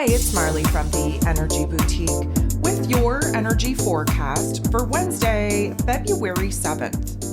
Hey, it's Marley from the Energy Boutique with your energy forecast for Wednesday, February 7th.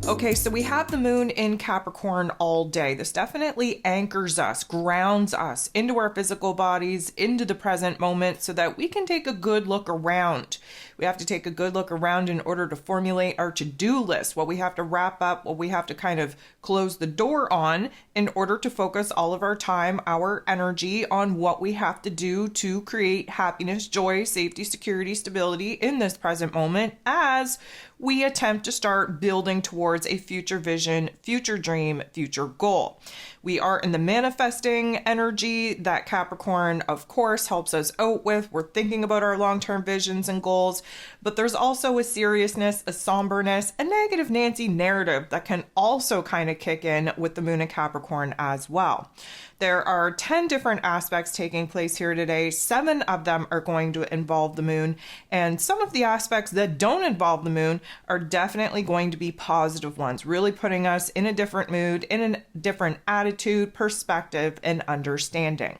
Okay, so we have the moon in Capricorn all day. This definitely anchors us, grounds us into our physical bodies, into the present moment, so that we can take a good look around. We have to take a good look around in order to formulate our to-do list, what we have to wrap up, what we have to kind of close the door on in order to focus all of our time, our energy on what we have to do to create happiness, joy, safety, security, stability in this present moment as we attempt to start building towards a future vision, future dream, future goal. We are in the manifesting energy that Capricorn, of course, helps us out with. We're thinking about our long-term visions and goals, but there's also a seriousness, a somberness, a negative Nancy narrative that can also kind of kick in with the moon in Capricorn as well. There are 10 different aspects taking place here today. 7 of them are going to involve the moon, and some of the aspects that don't involve the moon are definitely going to be positive ones, really putting us in a different mood, in a different attitude, perspective, and understanding.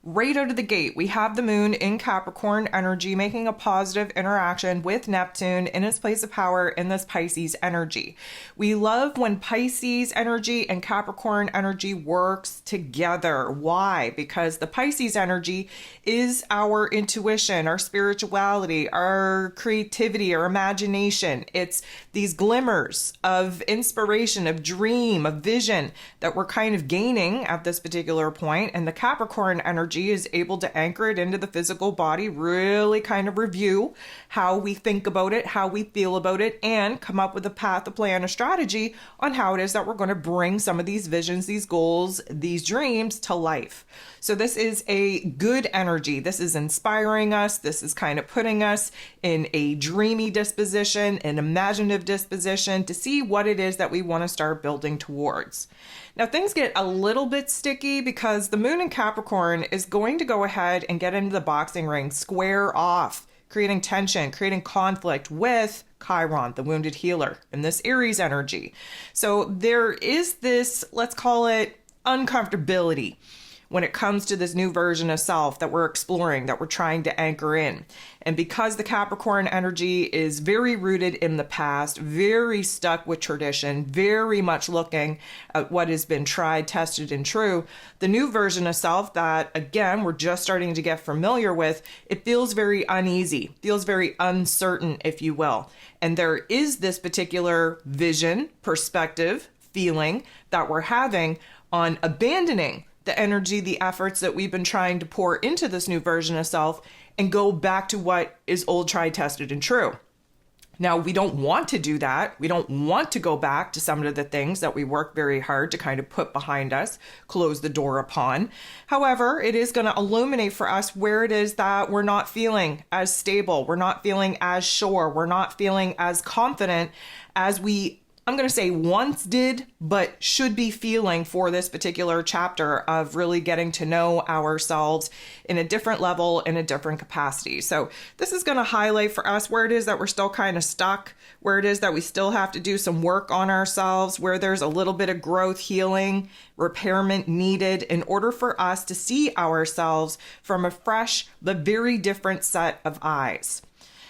Right out of the gate, we have the moon in Capricorn energy making a positive interaction with Neptune in its place of power in this Pisces energy. We love when Pisces energy and Capricorn energy works together. Why? Because the Pisces energy is our intuition, our spirituality, our creativity, our imagination. It's these glimmers of inspiration, of dream, of vision that we're kind of gaining at this particular point. And the Capricorn energy is able to anchor it into the physical body, really kind of review how we think about it, how we feel about it, and come up with a path, a plan, a strategy on how it is that we're going to bring some of these visions, these goals, these dreams to life. So this is a good energy. This is inspiring us. This is kind of putting us in a dreamy disposition, an imaginative disposition to see what it is that we want to start building towards. Now, things get a little bit sticky because the moon in Capricorn is going to go ahead and get into the boxing ring, square off, creating tension, creating conflict with Chiron, the wounded healer, and this Aries energy. So there is this, let's call it uncomfortability when it comes to this new version of self that we're exploring, that we're trying to anchor in. And because the Capricorn energy is very rooted in the past, very stuck with tradition, very much looking at what has been tried, tested, and true, the new version of self that, again, we're just starting to get familiar with, it feels very uneasy, feels very uncertain, if you will. And there is this particular vision, perspective, feeling that we're having on abandoning the energy, the efforts that we've been trying to pour into this new version of self and go back to what is old, tried, tested, and true. Now, we don't want to do that. We don't want to go back to some of the things that we work very hard to kind of put behind us, close the door upon. However, it is going to illuminate for us where it is that we're not feeling as stable. We're not feeling as sure. We're not feeling as confident as we, I'm going to say once did, but should be feeling for this particular chapter of really getting to know ourselves in a different level, in a different capacity. So this is going to highlight for us where it is that we're still kind of stuck, where it is that we still have to do some work on ourselves, where there's a little bit of growth, healing, repairment needed in order for us to see ourselves from a fresh but very different set of eyes.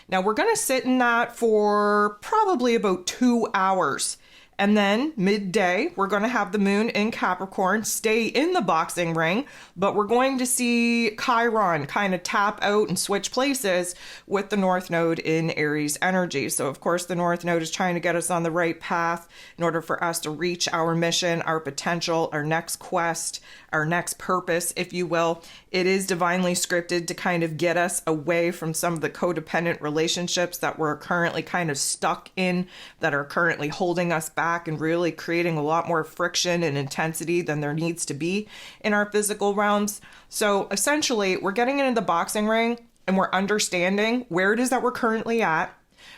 Now, we're going to sit in that for probably about 2 hours. And then midday, we're going to have the moon in Capricorn stay in the boxing ring, but we're going to see Chiron kind of tap out and switch places with the North Node in Aries energy. So, of course, the North Node is trying to get us on the right path in order for us to reach our mission, our potential, our next quest, our next purpose, if you will. It is divinely scripted to kind of get us away from some of the codependent relationships that we're currently kind of stuck in, that are currently holding us back and really creating a lot more friction and intensity than there needs to be in our physical realms. So essentially, we're getting into the boxing ring and we're understanding where it is that we're currently at,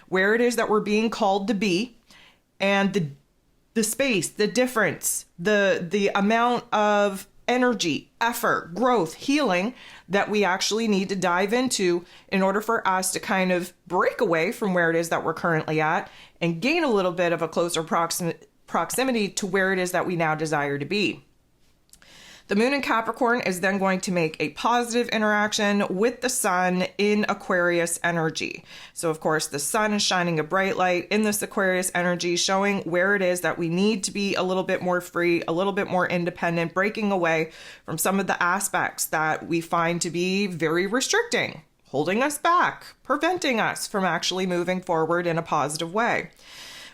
where it is that we're being called to be, and the space, the difference, the amount of energy, effort, growth, healing that we actually need to dive into in order for us to kind of break away from where it is that we're currently at and gain a little bit of a closer proximity to where it is that we now desire to be. The moon in Capricorn is then going to make a positive interaction with the sun in Aquarius energy. So of course, the sun is shining a bright light in this Aquarius energy, showing where it is that we need to be a little bit more free, a little bit more independent, breaking away from some of the aspects that we find to be very restricting, holding us back, preventing us from actually moving forward in a positive way.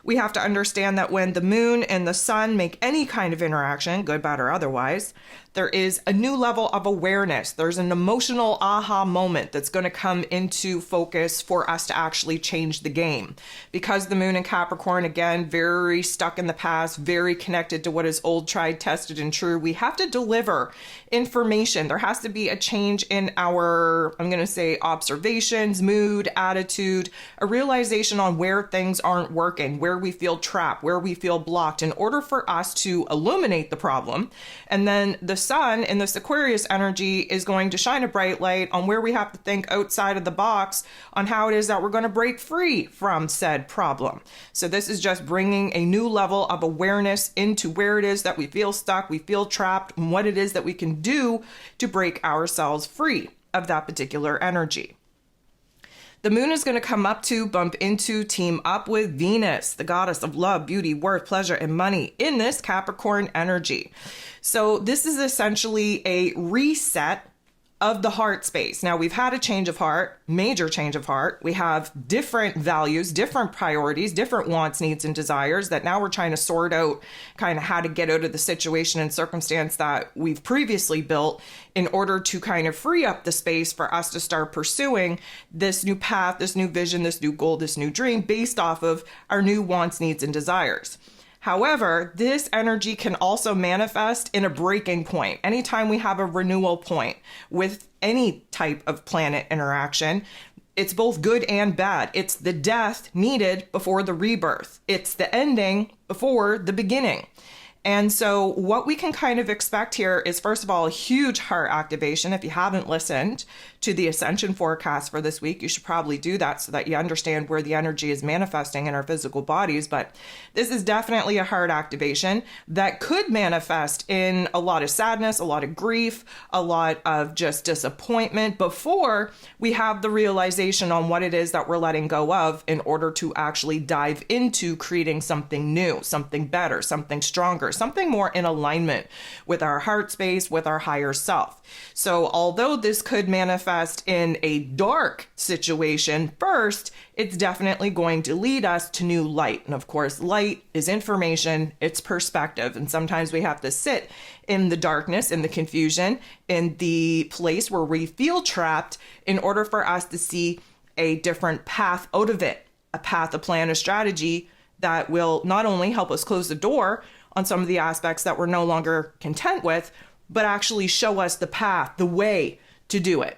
We have to understand that when the moon and the sun make any kind of interaction, good, bad, or otherwise, there is a new level of awareness. There's an emotional aha moment that's going to come into focus for us to actually change the game. Because the moon in Capricorn, again, very stuck in the past, very connected to what is old, tried, tested, and true, we have to deliver information. There has to be a change in our, I'm going to say, observations, mood, attitude, a realization on where things aren't working, where we feel trapped, where we feel blocked, in order for us to illuminate the problem. And then the sun in this Aquarius energy is going to shine a bright light on where we have to think outside of the box on how it is that we're going to break free from said problem. So this is just bringing a new level of awareness into where it is that we feel stuck, we feel trapped, and what it is that we can do to break ourselves free of that particular energy. The moon is going to come up to, bump into, team up with Venus, the goddess of love, beauty, worth, pleasure, and money in this Capricorn energy. So this is essentially a reset of the heart space. Now, we've had a change of heart, major change of heart. We have different values, different priorities, different wants, needs, and desires that now we're trying to sort out kind of how to get out of the situation and circumstance that we've previously built in order to kind of free up the space for us to start pursuing this new path, this new vision, this new goal, this new dream based off of our new wants, needs, and desires. However, this energy can also manifest in a breaking point. Anytime we have a renewal point with any type of planet interaction, it's both good and bad. It's the death needed before the rebirth. It's the ending before the beginning. And so what we can kind of expect here is, first of all, a huge heart activation. If you haven't listened to the ascension forecast for this week, you should probably do that so that you understand where the energy is manifesting in our physical bodies. But this is definitely a heart activation that could manifest in a lot of sadness, a lot of grief, a lot of just disappointment before we have the realization on what it is that we're letting go of in order to actually dive into creating something new, something better, something stronger, something more in alignment with our heart space, with our higher self. So although this could manifest in a dark situation first, it's definitely going to lead us to new light. And of course, light is information, it's perspective. And sometimes we have to sit in the darkness, in the confusion, in the place where we feel trapped in order for us to see a different path out of it, a path, a plan, a strategy that will not only help us close the door on some of the aspects that we're no longer content with, but actually show us the path, the way to do it.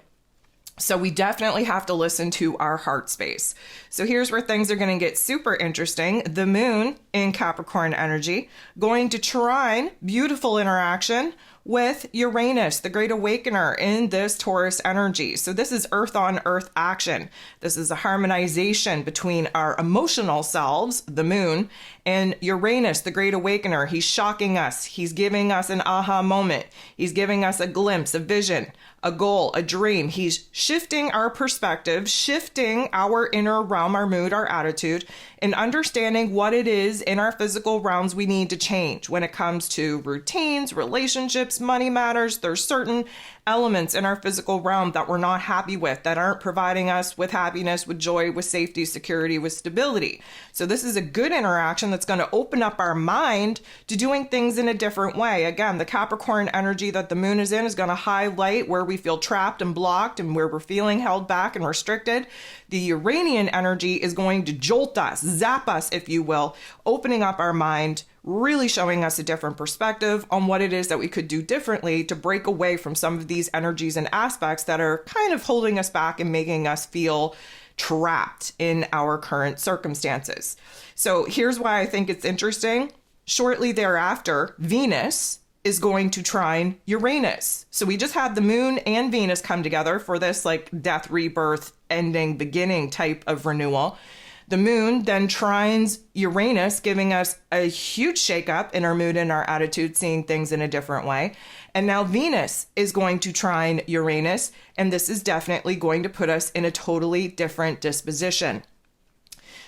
So we definitely have to listen to our heart space. So here's where things are going to get super interesting. The moon in Capricorn energy going to trine, beautiful interaction with Uranus, the great awakener in this Taurus energy. So this is earth on earth action. This is a harmonization between our emotional selves, the moon, and Uranus, the great awakener. He's shocking us. He's giving us an aha moment. He's giving us a glimpse, a vision, a goal, a dream. He's shifting our perspective, shifting our inner realm, our mood, our attitude, and understanding what it is in our physical realms we need to change when it comes to routines, relationships, money matters. There's certain elements in our physical realm that we're not happy with, that aren't providing us with happiness, with joy, with safety, security, with stability. So this is a good interaction that's going to open up our mind to doing things in a different way. Again, the Capricorn energy that the moon is in is going to highlight where we feel trapped and blocked and where we're feeling held back and restricted. The Uranian energy is going to jolt us, zap us, if you will, opening up our mind, really showing us a different perspective on what it is that we could do differently to break away from some of these energies and aspects that are kind of holding us back and making us feel trapped in our current circumstances. So here's why I think it's interesting. Shortly thereafter, Venus is going to trine Uranus. So we just had the moon and Venus come together for this like death, rebirth, ending, beginning type of renewal. The moon then trines Uranus, giving us a huge shakeup in our mood and our attitude, seeing things in a different way. And now Venus is going to trine Uranus, and this is definitely going to put us in a totally different disposition.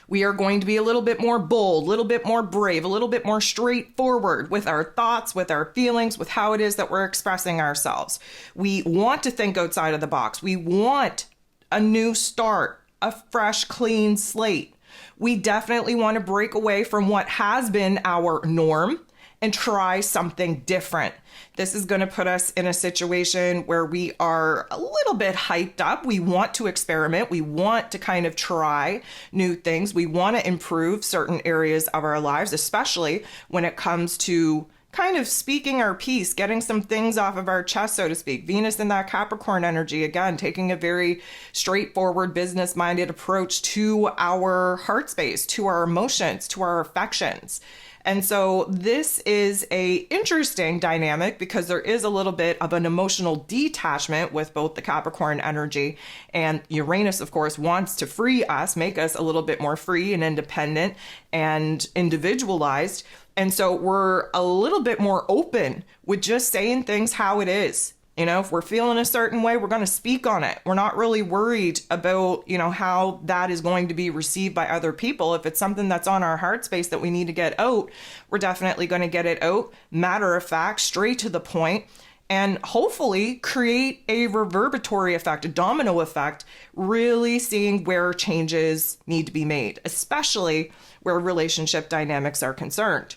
We are going to be a little bit more bold, a little bit more brave, a little bit more straightforward with our thoughts, with our feelings, with how it is that we're expressing ourselves. We want to think outside of the box. We want a new start, a fresh, clean slate. We definitely want to break away from what has been our norm and try something different. This is going to put us in a situation where we are a little bit hyped up. We want to experiment. We want to kind of try new things. We want to improve certain areas of our lives, especially when it comes to kind of speaking our piece, getting some things off of our chest, so to speak. Venus in that Capricorn energy, again, taking a very straightforward, business-minded approach to our heart space, to our emotions, to our affections. And so this is a interesting dynamic because there is a little bit of an emotional detachment with both the Capricorn energy, and Uranus, of course, wants to free us, make us a little bit more free and independent and individualized. And so we're a little bit more open with just saying things how it is. You know, if we're feeling a certain way, we're going to speak on it. We're not really worried about, how that is going to be received by other people. If it's something that's on our heart space that we need to get out, we're definitely going to get it out. Matter of fact, straight to the point, and hopefully create a reverberatory effect, a domino effect, really seeing where changes need to be made, especially where relationship dynamics are concerned.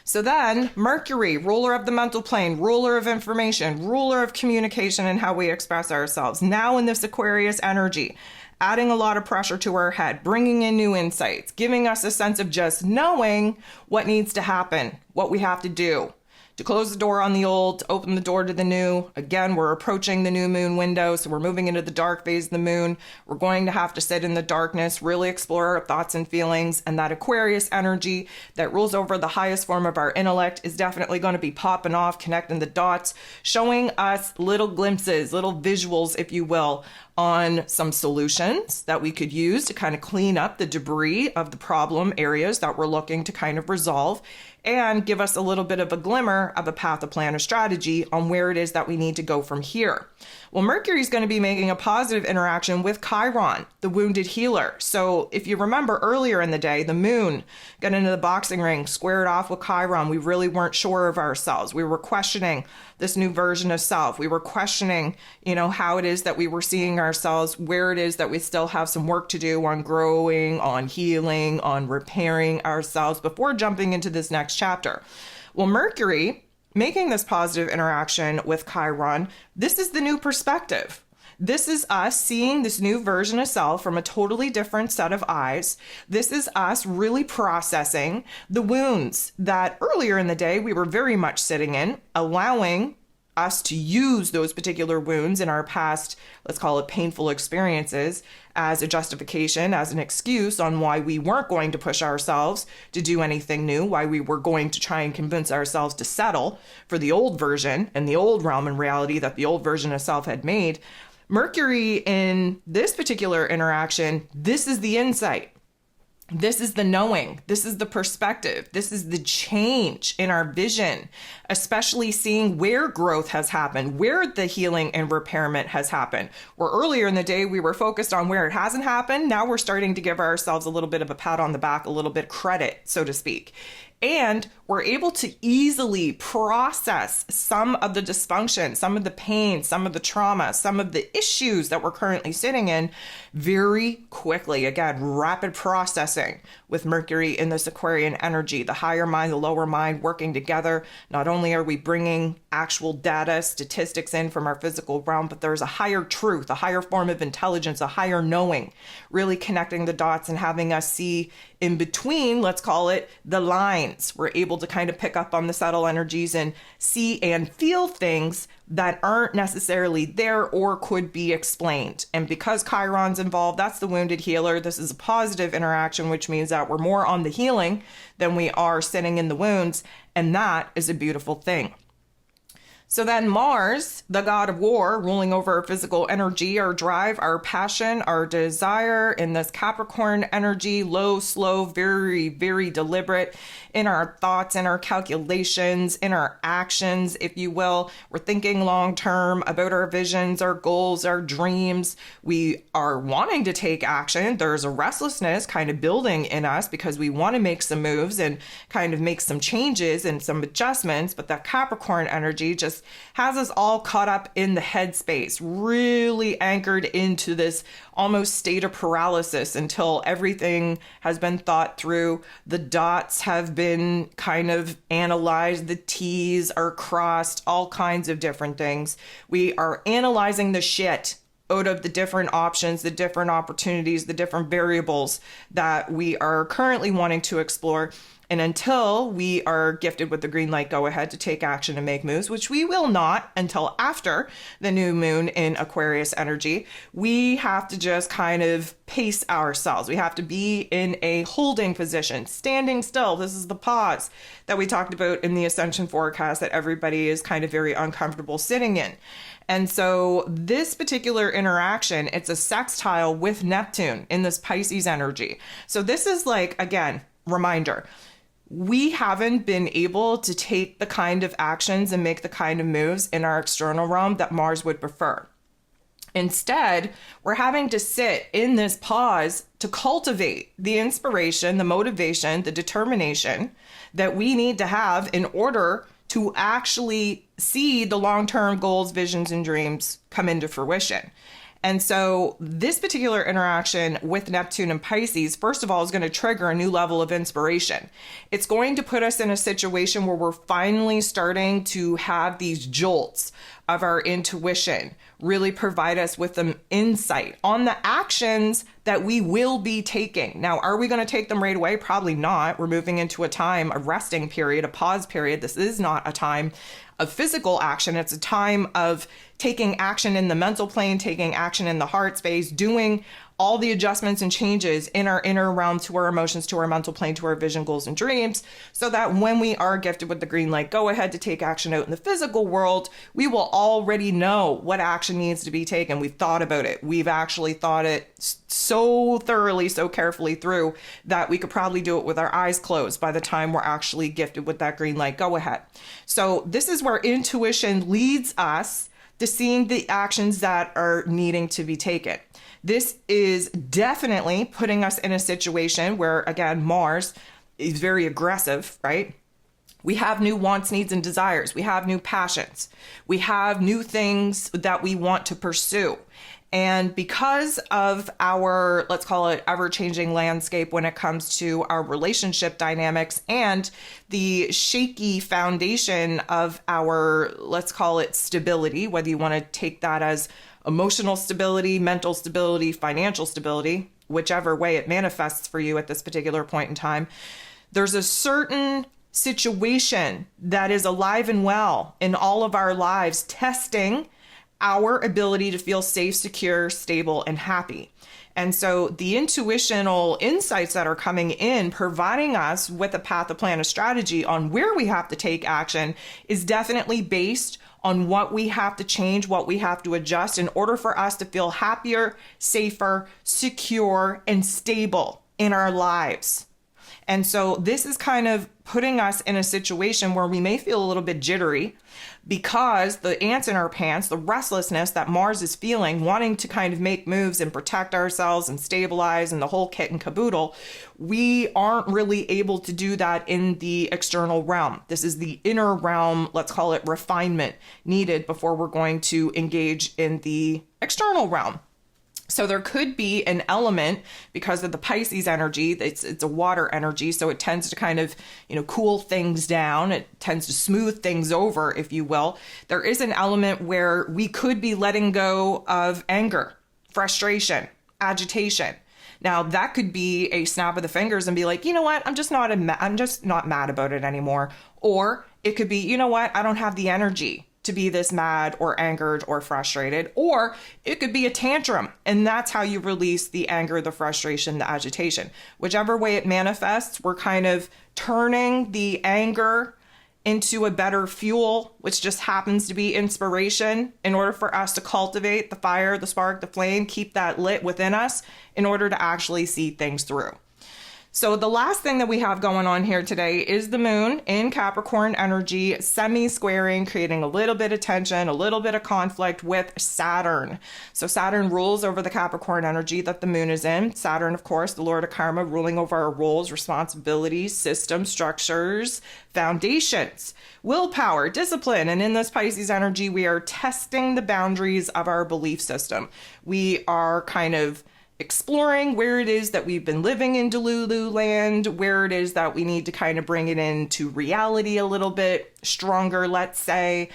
So then Mercury, ruler of the mental plane, ruler of information, ruler of communication and how we express ourselves. Now in this Aquarius energy, adding a lot of pressure to our head, bringing in new insights, giving us a sense of just knowing what needs to happen, what we have to do. To close the door on the old, to open the door to the new. Again, we're approaching the new moon window, so we're moving into the dark phase of the moon. We're going to have to sit in the darkness, really explore our thoughts and feelings, and that Aquarius energy that rules over the highest form of our intellect is definitely going to be popping off, connecting the dots, showing us little glimpses, little visuals, if you will, on some solutions that we could use to kind of clean up the debris of the problem areas that we're looking to kind of resolve, and give us a little bit of a glimmer of a path, a plan, a strategy on where it is that we need to go from here. Well, Mercury is going to be making a positive interaction with Chiron, the wounded healer. So if you remember earlier in the day, the moon got into the boxing ring, squared off with Chiron. We really weren't sure of ourselves. We were questioning this new version of self. We were questioning, how it is that we were seeing ourselves, where it is that we still have some work to do on growing, on healing, on repairing ourselves before jumping into this next chapter. Well, Mercury making this positive interaction with Chiron, this is the new perspective. This is us seeing this new version of self from a totally different set of eyes. This is us really processing the wounds that earlier in the day we were very much sitting in, allowing us to use those particular wounds in our past, let's call it painful experiences, as a justification, as an excuse on why we weren't going to push ourselves to do anything new, why we were going to try and convince ourselves to settle for the old version and the old realm and reality that the old version of self had made. Mercury in this particular interaction, this is the insight. This is the knowing. This is the perspective. This is the change in our vision, especially seeing where growth has happened, where the healing and repairment has happened. Where earlier in the day, we were focused on where it hasn't happened. Now we're starting to give ourselves a little bit of a pat on the back, a little bit credit, so to speak. And we're able to easily process some of the dysfunction, some of the pain, some of the trauma, some of the issues that we're currently sitting in very quickly. Again, rapid processing with Mercury in this Aquarian energy, the higher mind, the lower mind working together. Not only are we bringing actual data, statistics in from our physical realm, but there's a higher truth, a higher form of intelligence, a higher knowing, really connecting the dots and having us see in between, let's call it, the lines. We're able to kind of pick up on the subtle energies and see and feel things that aren't necessarily there or could be explained. And because Chiron's involved, that's the wounded healer. This is a positive interaction, which means that we're more on the healing than we are sitting in the wounds. And that is a beautiful thing. So then Mars, the god of war, ruling over our physical energy, our drive, our passion, our desire in this Capricorn energy, low, slow, very, very deliberate in our thoughts, in our calculations, in our actions, if you will. We're thinking long term about our visions, our goals, our dreams. We are wanting to take action. There's a restlessness kind of building in us because we want to make some moves and kind of make some changes and some adjustments. But that Capricorn energy just has us all caught up in the headspace, really anchored into this almost state of paralysis until everything has been thought through. The dots have been kind of analyzed, the T's are crossed, all kinds of different things. We are analyzing the shit out of the different options, the different opportunities, the different variables that we are currently wanting to explore. And until we are gifted with the green light go ahead to take action and make moves, which we will not until after the new moon in Aquarius energy, we have to just kind of pace ourselves. We have to be in a holding position, standing still. This is the pause that we talked about in the ascension forecast that everybody is kind of very uncomfortable sitting in. And so this particular interaction, it's a sextile with Neptune in this Pisces energy. So this is like, again, reminder, we haven't been able to take the kind of actions and make the kind of moves in our external realm that Mars would prefer. Instead, we're having to sit in this pause to cultivate the inspiration, the motivation, the determination that we need to have in order to actually see the long-term goals, visions, and dreams come into fruition. And so this particular interaction with Neptune and Pisces, first of all, is going to trigger a new level of inspiration. It's going to put us in a situation where we're finally starting to have these jolts of our intuition, really provide us with some insight on the actions that we will be taking. Now, are we going to take them right away? Probably not. We're moving into a time, a resting period, a pause period. This is not a time of physical action. It's a time of taking action in the mental plane, taking action in the heart space, doing all the adjustments and changes in our inner realm to our emotions, to our mental plane, to our vision, goals, and dreams, so that when we are gifted with the green light go ahead to take action out in the physical world, we will already know what action needs to be taken. We've thought about it. We've actually thought it so thoroughly, so carefully through that we could probably do it with our eyes closed by the time we're actually gifted with that green light go ahead. So this is where intuition leads us to seeing the actions that are needing to be taken. This is definitely putting us in a situation where, again, Mars is very aggressive, right? We have new wants, needs, and desires. We have new passions. We have new things that we want to pursue. And because of our, let's call it, ever-changing landscape when it comes to our relationship dynamics and the shaky foundation of our, let's call it, stability, whether you want to take that as emotional stability, mental stability, financial stability, whichever way it manifests for you at this particular point in time, there's a certain situation that is alive and well in all of our lives, testing our ability to feel safe, secure, stable, and happy. And so the intuitional insights that are coming in, providing us with a path, a plan, a strategy on where we have to take action is definitely based on what we have to change, what we have to adjust in order for us to feel happier, safer, secure, and stable in our lives. And so this is kind of putting us in a situation where we may feel a little bit jittery because the ants in our pants, the restlessness that Mars is feeling, wanting to kind of make moves and protect ourselves and stabilize and the whole kit and caboodle, we aren't really able to do that in the external realm. This is the inner realm, let's call it refinement, needed before we're going to engage in the external realm. So there could be an element, because of the Pisces energy, it's a water energy, so it tends to kind of, cool things down. It tends to smooth things over, if you will. There is an element where we could be letting go of anger, frustration, agitation. Now, that could be a snap of the fingers and be like, you know what, I'm just not mad about it anymore. Or it could be, you know what, I don't have the energy to be this mad or angered or frustrated. Or it could be a tantrum, and that's how you release the anger, the frustration, the agitation. Whichever way it manifests, we're kind of turning the anger into a better fuel, which just happens to be inspiration, in order for us to cultivate the fire, the spark, the flame, keep that lit within us in order to actually see things through. So the last thing that we have going on here today is the moon in Capricorn energy, semi-squaring, creating a little bit of tension, a little bit of conflict with Saturn. So Saturn rules over the Capricorn energy that the moon is in. Saturn, of course, the Lord of Karma, ruling over our roles, responsibilities, systems, structures, foundations, willpower, discipline. And in this Pisces energy, we are testing the boundaries of our belief system. We are kind of exploring where it is that we've been living in Delulu land, where it is that we need to kind of bring it into reality a little bit stronger, let's say.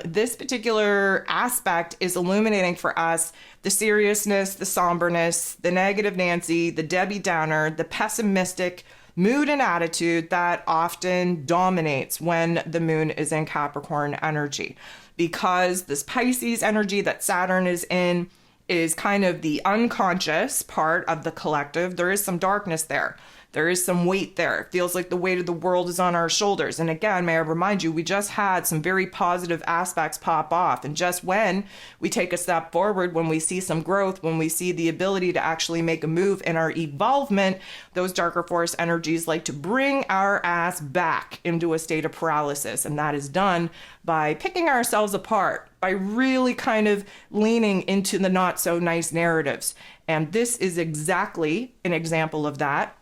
This particular aspect is illuminating for us the seriousness, the somberness, the negative Nancy, the Debbie Downer, the pessimistic mood and attitude that often dominates when the moon is in Capricorn energy. Because this Pisces energy that Saturn is in is kind of the unconscious part of the collective. There is some darkness there. There is some weight there. It feels like the weight of the world is on our shoulders. And again, may I remind you, we just had some very positive aspects pop off. And just when we take a step forward, when we see some growth, when we see the ability to actually make a move in our evolvement, those darker force energies like to bring our ass back into a state of paralysis. And that is done by picking ourselves apart, by really kind of leaning into the not so nice narratives. And this is exactly an example of that,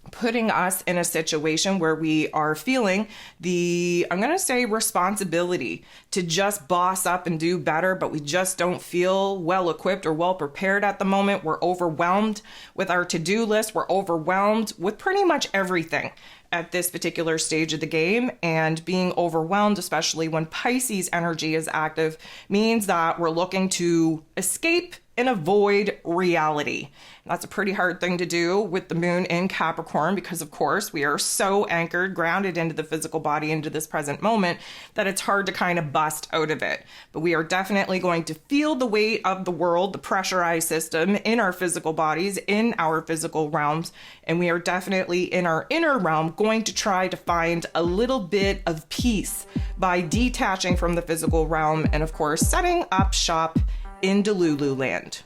putting us in a situation where we are feeling the, I'm going to say, responsibility to just boss up and do better, but we just don't feel well equipped or well prepared at the moment. We're overwhelmed with our to-do list. We're overwhelmed with pretty much everything at this particular stage of the game. And being overwhelmed, especially when Pisces energy is active, means that we're looking to escape and avoid reality. That's a pretty hard thing to do with the moon in Capricorn because, of course, we are so anchored, grounded into the physical body, into this present moment, that it's hard to kind of bust out of it. But we are definitely going to feel the weight of the world, the pressurized system in our physical bodies, in our physical realms. And we are definitely in our inner realm going to try to find a little bit of peace by detaching from the physical realm and, of course, setting up shop in Delulu land.